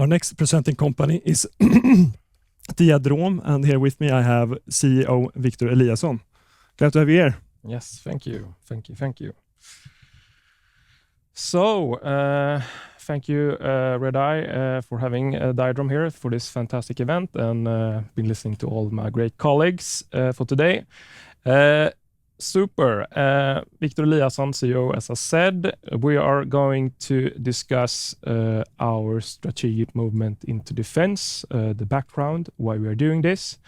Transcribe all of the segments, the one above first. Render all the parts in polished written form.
Our next presenting company is Diadrom, and here with me I have CEO Viktor Eliasson. Glad to have you here. Yes, thank you. Thank you. So, thank you, Redeye, for having Diadrom here for this fantastic event, and been listening to all my great colleagues for today. Super. Viktor Eliasson, CEO, as I said. We are going to discuss our strategic movement into defense, the background, why we are doing this,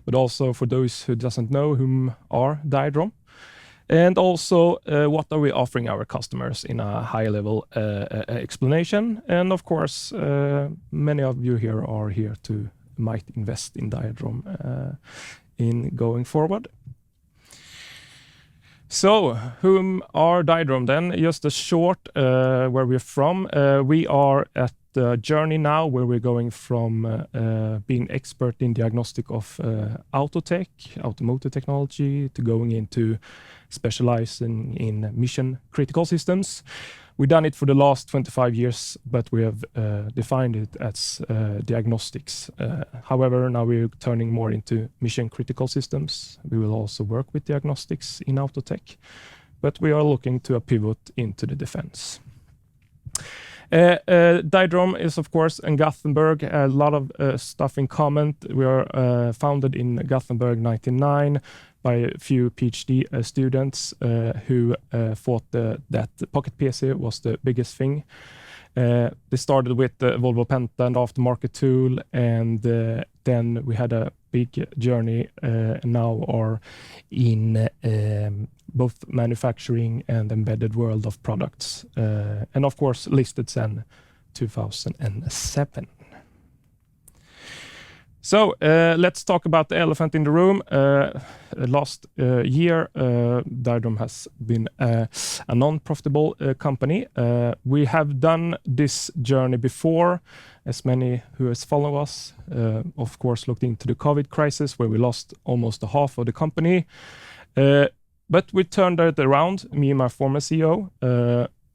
but also for those who doesn't know whom are Diadrom. And also, what are we offering our customers in a high-level explanation. And of course, many of you here are here to might invest in Diadrom in going forward. So, whom are Diadrom then? Just a short where we're from. We are at the journey now where we're going from being expert in diagnostic of automotive technology, to going into specializing in mission critical systems. We've done it for the last 25 years, but we have defined it as diagnostics. However, now we're turning more into mission critical systems. We will also work with diagnostics in autotech, but we are looking to a pivot into the defense. Diadrom is, of course, in Gothenburg. A lot of stuff in common. We are founded in Gothenburg 1999 by a few PhD students who thought that the pocket PC was the biggest thing. They started with the Volvo Penta and aftermarket tool, and then we had a big journey. Now are in both manufacturing and embedded world of products, and of course listed since 2007. So let's talk about the elephant in the room. Last year, Diadrom has been a non-profitable company. We have done this journey before, as many who has followed us, of course, looked into the COVID crisis, where we lost almost a half of the company. But we turned it around, me and my former CEO.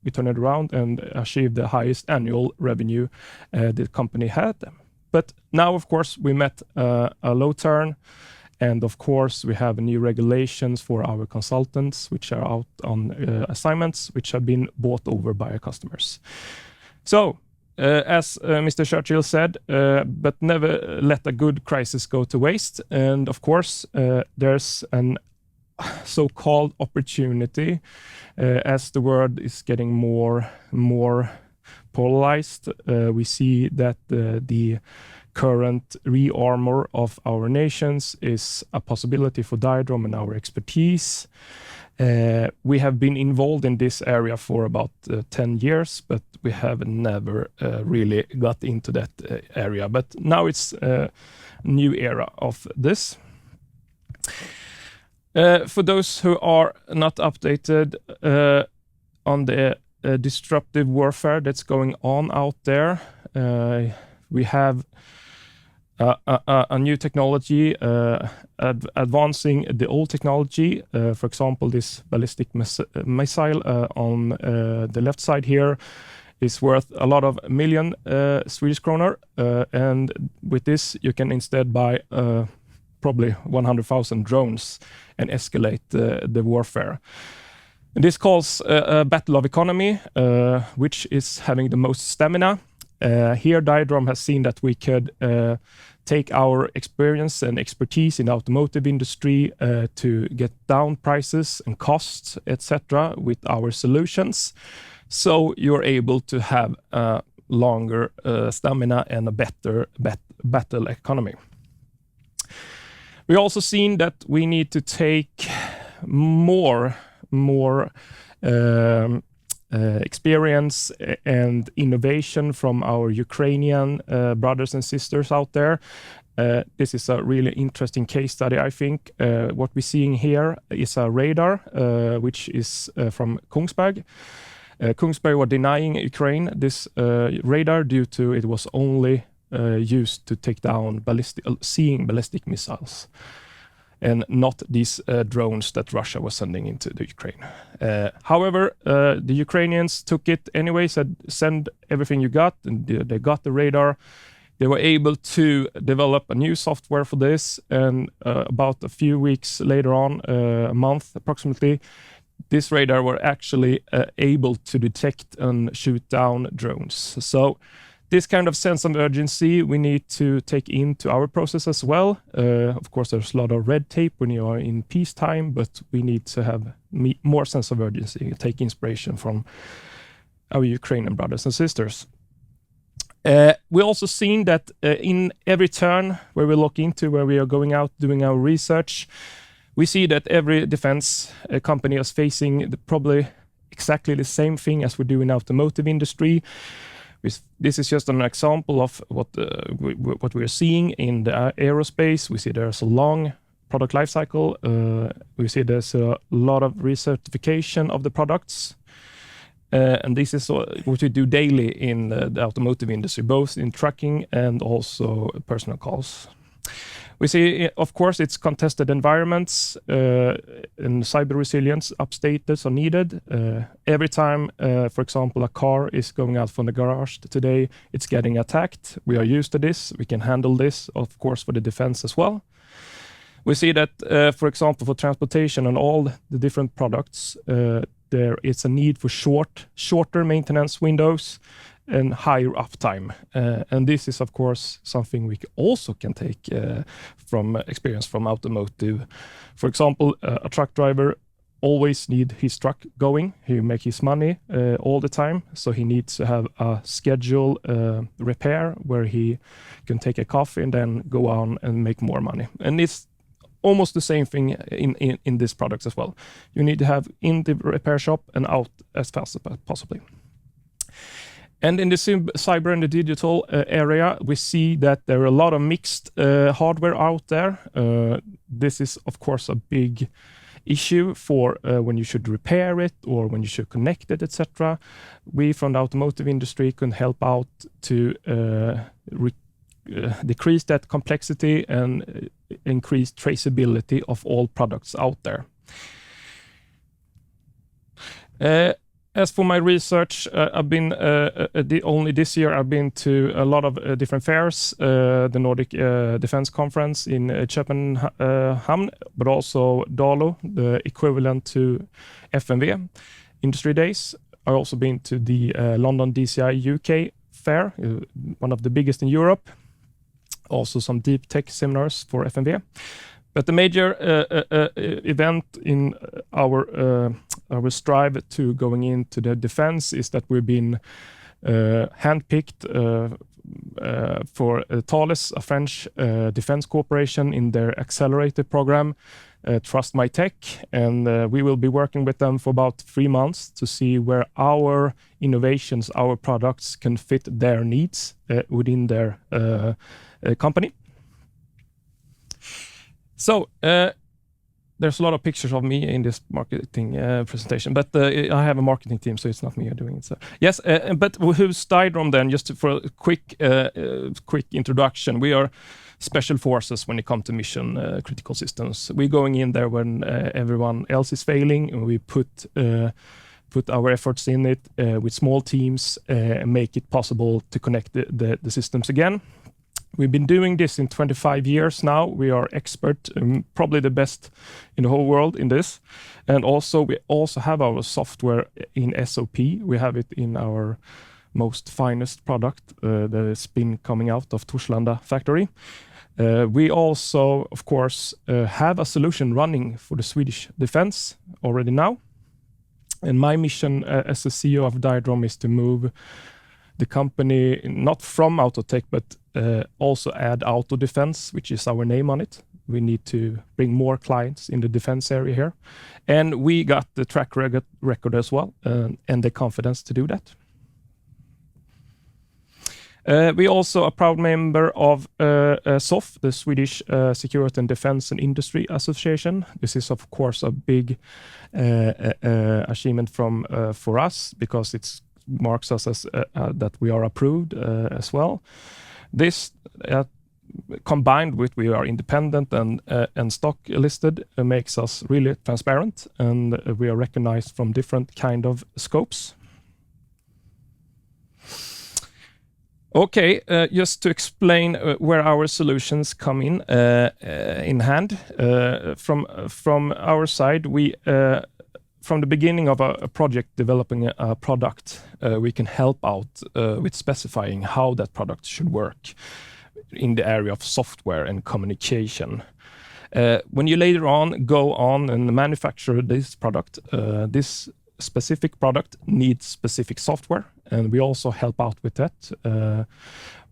We turned it around and achieved the highest annual revenue the company had. But now, of course, we met a low turn, and of course, we have new regulations for our consultants, which are out on assignments, which have been bought over by our customers. So, as Mr. Churchill said, but never let a good crisis go to waste. And of course, there's an so-called opportunity as the world is getting more polarized. We see that the current rearmor of our nations is a possibility for Diadrom and our expertise. We have been involved in this area for about 10 years, but we have never really got into that area. But now it's a new era of this. For those who are not updated on the disruptive warfare that's going on out there, we have a new technology advancing the old technology. For example, this ballistic missile on the left side here is worth a lot of million Swedish kronor, and with this you can instead buy probably 100,000 drones and escalate the warfare. And this calls a battle of economy, which is having the most stamina. Here, Diadrom has seen that we could take our experience and expertise in the automotive industry to get down prices and costs, etc., with our solutions. So you're able to have a longer stamina and a better battle economy. We also seen that we need to take more experience and innovation from our Ukrainian brothers and sisters out there. This is a really interesting case study, I think. What we're seeing here is a radar, which is from Kongsberg. Kongsberg were denying Ukraine this radar due to it was only used to take down ballistic missiles. and not these drones that Russia was sending into the Ukraine. However, the Ukrainians took it anyway, said send everything you got, and they got the radar. They were able to develop a new software for this, and about a few weeks later on, a month approximately, this radar were actually able to detect and shoot down drones. So this kind of sense of urgency we need to take into our process as well. Of course, there's a lot of red tape when you are in peacetime, but we need to have more sense of urgency, take inspiration from our Ukrainian brothers and sisters. We also seen that in every turn where we look into, where we are going out doing our research, we see that every defense company is facing probably exactly the same thing as we do in automotive industry. This is just an example of what we are seeing in the aerospace. We see there's a long product lifecycle. We see there's a lot of recertification of the products. And this is what we do daily in the automotive industry, both in trucking and also personal cars. We see, of course, it's contested environments and cyber resilience updates are needed. Every time, for example, a car is going out from the garage today, it's getting attacked. We are used to this. We can handle this, of course, for the defense as well. We see that, for example, for transportation and all the different products, there is a need for shorter maintenance windows and higher uptime. And this is, of course, something we also can take from experience from automotive. For example, a truck driver always need his truck going. He make his money all the time, so he needs to have a schedule repair where he can take a coffee and then go on and make more money. And it's almost the same thing in this product as well. You need to have in the repair shop and out as fast as possibly. And in the cyber and the digital area, we see that there are a lot of mixed hardware out there. This is, of course, a big issue for when you should repair it or when you should connect it, etc. We from the automotive industry can help out to decrease that complexity and increase traceability of all products out there. As for my research, I've been only this year I've been to a lot of different fairs, the Nordic Defense Conference in Köpenhamn, but also DALO, the equivalent to FMV Industry Days. I've also been to the London DCI UK fair, one of the biggest in Europe. Also some deep tech seminars for FMV. But the major event in our strive to going into the defense is that we've been handpicked for Thales, a French defense corporation, in their accelerator program, Trust My Tech, and we will be working with them for about 3 months to see where our innovations, our products can fit their needs within their company. So there's a lot of pictures of me in this marketing presentation, but I have a marketing team, so it's not me doing it. So yes, but who's Diadrom then? Just for a quick introduction, we are special forces when it comes to mission critical systems. We're going in there when everyone else is failing, and we put our efforts in it with small teams and make it possible to connect the systems again. We've been doing this in 25 years now. We are expert, probably the best in the whole world in this. And also, we also have our software in SOP. We have it in our most finest product that has been coming out of Torslanda factory. We also, of course, have a solution running for the Swedish defense already now. And my mission as the CEO of Diadrom is to move the company not from Autotech, but also add auto defense, which is our name on it. We need to bring more clients in the defense area here. And we got the track record as well, and the confidence to do that. We also a proud member of SOF, the Swedish Security and Defense and Industry Association. This is, of course, a big achievement for us, because it marks us as that we are approved as well. This combined with we are independent and stock listed, makes us really transparent, and we are recognized from different kind of scopes. Okay, just to explain where our solutions come in hand. From our side, we from the beginning of a project developing a product, we can help out with specifying how that product should work in the area of software and communication. When you later on go on and manufacture this product, this specific product needs specific software, and we also help out with that.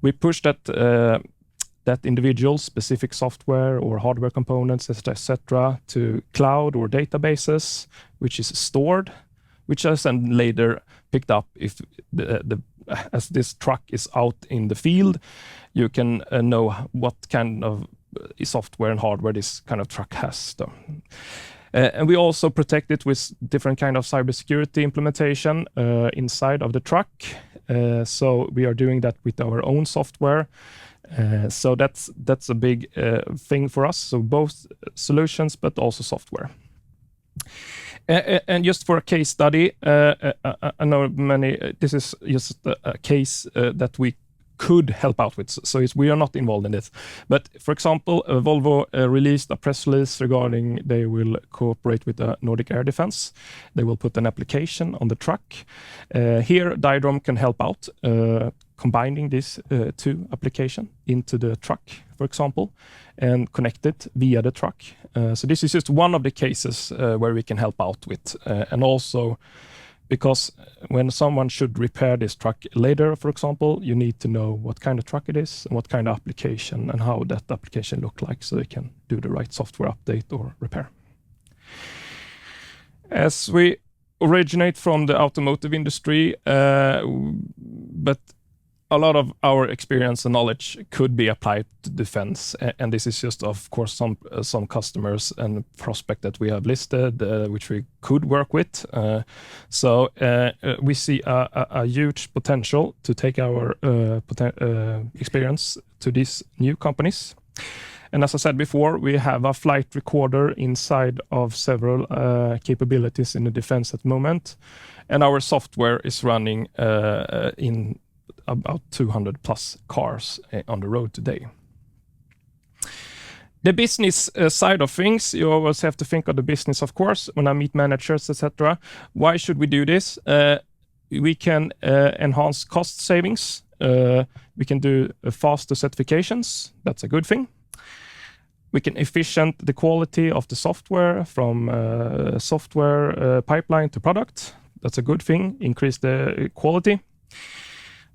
We push that individual specific software or hardware components, etc., to cloud or databases, which is stored, which is then later picked up if as this truck is out in the field, you can know what kind of software and hardware this kind of truck has. And we also protect it with different kind of cybersecurity implementation inside of the truck. So we are doing that with our own software. So that's a big thing for us. So both solutions, but also software. And just for a case study, I know this is just a case that we could help out with. So we are not involved in this. But for example, Volvo released a press release regarding they will cooperate with the Nordic air defense. They will put an application on the truck. Here, Diadrom can help out, combining these two applications into the truck, for example, and connect it via the truck. So this is just one of the cases where we can help out with. And also, because when someone should repair this truck later, for example, you need to know what kind of truck it is and what kind of application and how that application look like, so they can do the right software update or repair. As we originate from the automotive industry, but a lot of our experience and knowledge could be applied to defense, and this is just, of course, some customers and prospect that we have listed, which we could work with. So we see a huge potential to take our experience to these new companies. And as I said before, we have a flight recorder inside of several capabilities in the defense at the moment, and our software is running in about 200 plus cars on the road today. The business side of things, you always have to think of the business, of course, when I meet managers, etc. Why should we do this? We can enhance cost savings. We can do faster certifications. That's a good thing. We can efficient the quality of the software from software pipeline to product. That's a good thing. Increase the quality.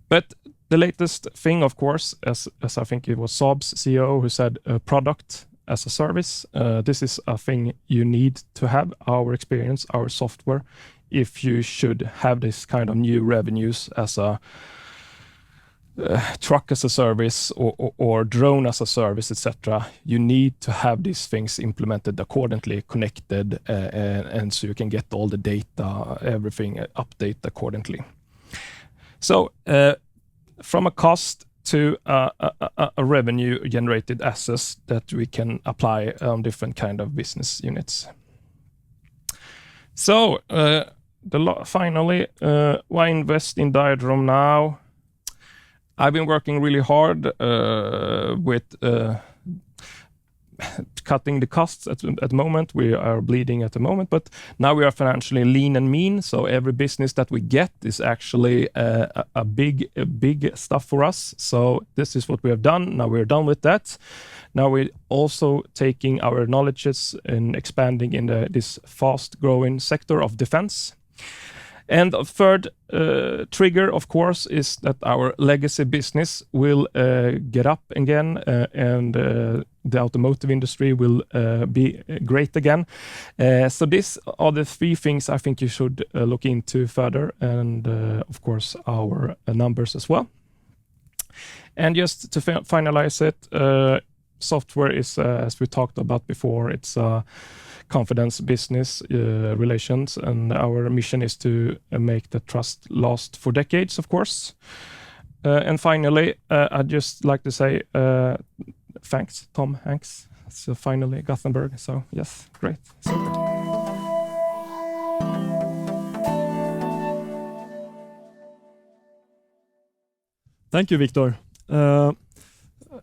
But the latest thing, of course, as I think it was Saab's CEO who said, product as a service. This is a thing you need to have, our experience, our software, if you should have this kind of new revenues as a truck as a service or drone as a service, etc. You need to have these things implemented accordingly, connected, and so you can get all the data, everything update accordingly. So from a cost to a revenue generated assets that we can apply on different kind of business units. So finally, why invest in Diadrom now? I've been working really hard with cutting the costs at the moment. We are bleeding at the moment, but now we are financially lean and mean. So every business that we get is actually a big stuff for us. So this is what we have done. Now we're done with that. Now we're also taking our knowledges and expanding in this fast-growing sector of defense. And a third trigger, of course, is that our legacy business will get up again, and the automotive industry will be great again. So these are the three things I think you should look into further, and of course our numbers as well. And just to finalize it, software is, as we talked about before, it's confidence business relations, and our mission is to make the trust last for decades, of course. And finally, I'd just like to say thanks, Tom Hanks. So finally, Gothenburg. So yes, great. So good. Thank you, Viktor.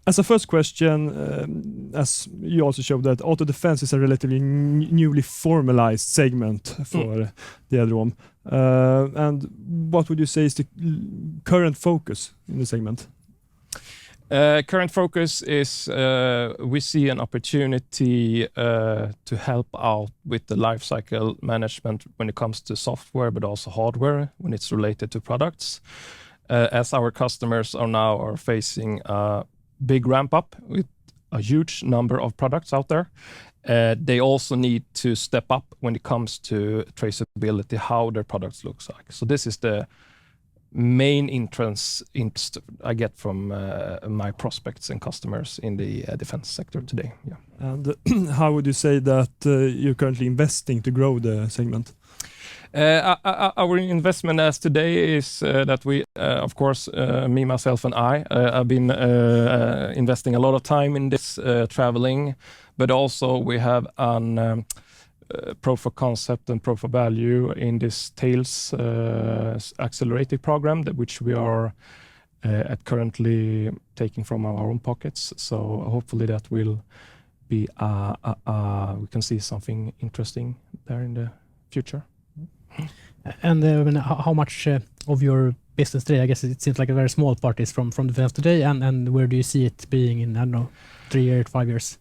As a first question, as you also showed that auto defense is a relatively newly formalized segment for Diadrom. And what would you say is the current focus in the segment? Current focus is we see an opportunity to help out with the lifecycle management when it comes to software, but also hardware when it's related to products. As our customers are facing a big ramp up with a huge number of products out there, they also need to step up when it comes to traceability, how their products looks like. So this is the main interest I get from my prospects and customers in the defense sector today. Yeah. And how would you say that you're currently investing to grow the segment? Our investment as today is that we, of course, me, myself, and I've been investing a lot of time in this traveling, but also we have an proof of concept and proof of value in this Tails accelerated program, which we are currently taking from our own pockets. So hopefully that will be we can see something interesting there in the future. And how much of your business today, I guess it seems like a very small part, is from defense today, and where do you see it being in, I don't know, 3 years, 5 years?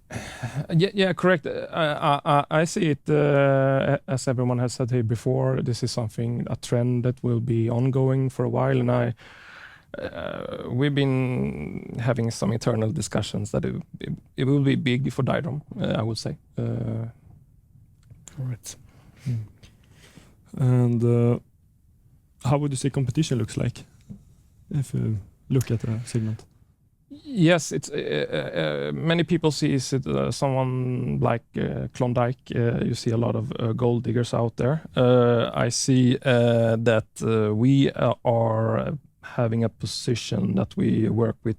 Yeah, correct. I see it, as everyone has said here before, this is a trend that will be ongoing for a while, and we've been having some internal discussions that it will be big for Diadrom, I would say. All right. And how would you say competition looks like if you look at the segment? Yes, it's many people see it someone like Klondike. You see a lot of gold diggers out there. I see that we are having a position that we work with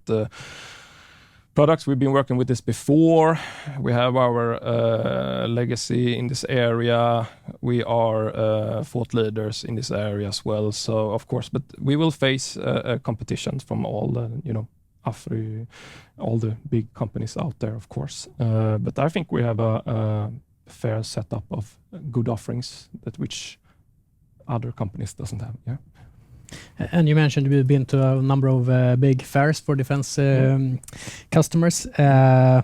products. We've been working with this before. We have our legacy in this area. We are thought leaders in this area as well. So of course, but we will face competition from all the, all the big companies out there, of course. But I think we have a fair setup of good offerings which other companies doesn't have. Yeah. And you mentioned you've been to a number of big fairs for defense customers. I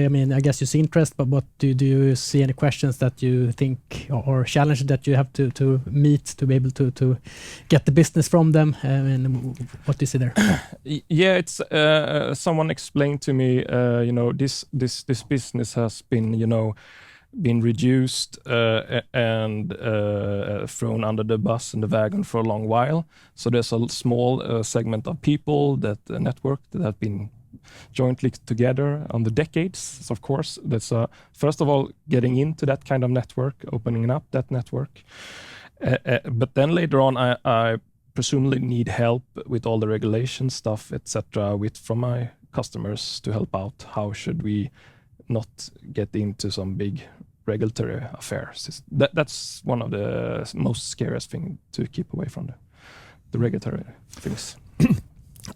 mean, I guess you see interest, but what do you see any questions that you think or challenges that you have to meet to be able to get the business from them? And what do you see there? Yeah, it's someone explained to me, this business has been, been reduced and thrown under the bus and the wagon for a long while. So there's a small segment of people that network that have been jointly together on the decades. So of course, that's first of all getting into that kind of network, opening up that network. But then later on, I presumably need help with all the regulation stuff, etc., from my customers to help out. How should we not get into some big regulatory affairs? That's one of the most scariest things to keep away from the regulatory things.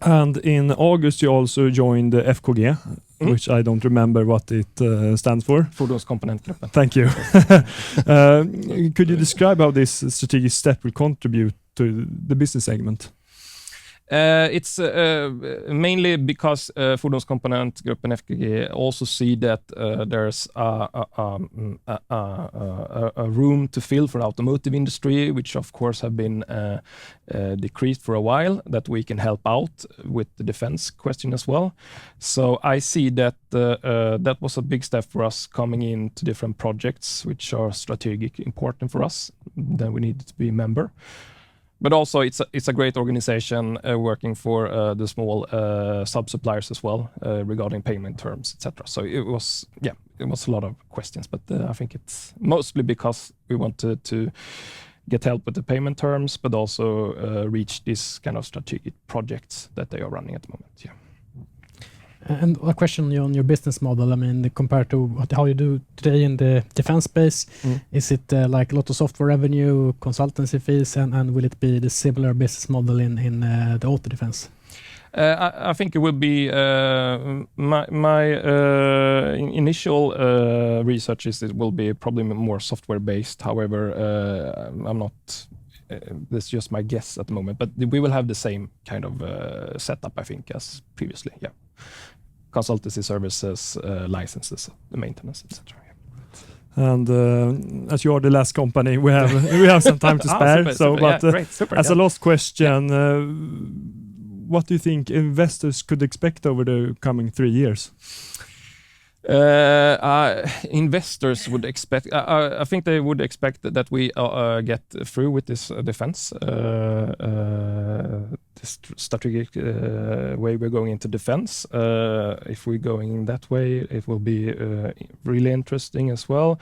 And in August, you also joined the FKG, which I don't remember what it stands for. Fordonskomponentgruppen. Thank you. Could you describe how this strategic step will contribute to the business segment? It's mainly because Fordonskomponentgruppen FKG also see that there's a room to fill for automotive industry, which of course have been decreased for a while, that we can help out with the defense question as well. So I see that that was a big step for us coming into different projects which are strategic important for us. Then we needed to be a member. But also, it's a great organization working for the small sub-suppliers as well regarding payment terms, etc. So it was a lot of questions, but I think it's mostly because we wanted to get help with the payment terms, but also reach these kind of strategic projects that they are running at the moment. Yeah. And a question on your business model. I mean, compared to how you do today in the defense space, is it like a lot of software revenue, consultancy fees, and will it be the similar business model in the auto defense? I think it will be my initial research is it will be probably more software based. However, I'm not. This is just my guess at the moment, but we will have the same kind of setup, I think, as previously. Yeah, consultancy services, licenses, the maintenance, etc. And as you are the last company, we have some time to spare. Super, as a last question, what do you think investors could expect over the coming 3 years? Investors would expect. I think they would expect that we get through with this defense, this strategic way we're going into defense. If we're going that way, it will be really interesting as well.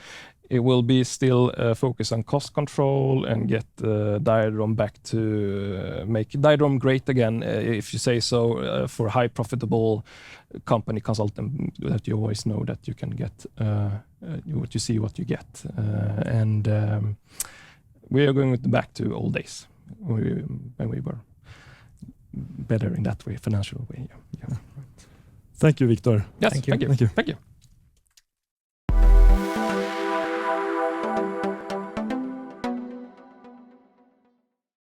It will be still focus on cost control and get Diadrom back to make Diadrom great again, if you say so, for high profitable company consultant that you always know that you can get what you see, what you get. And we are going back to old days when we were better in that way, financial way. Yeah. Thank you, Viktor. Yes, Thank you. Thank you.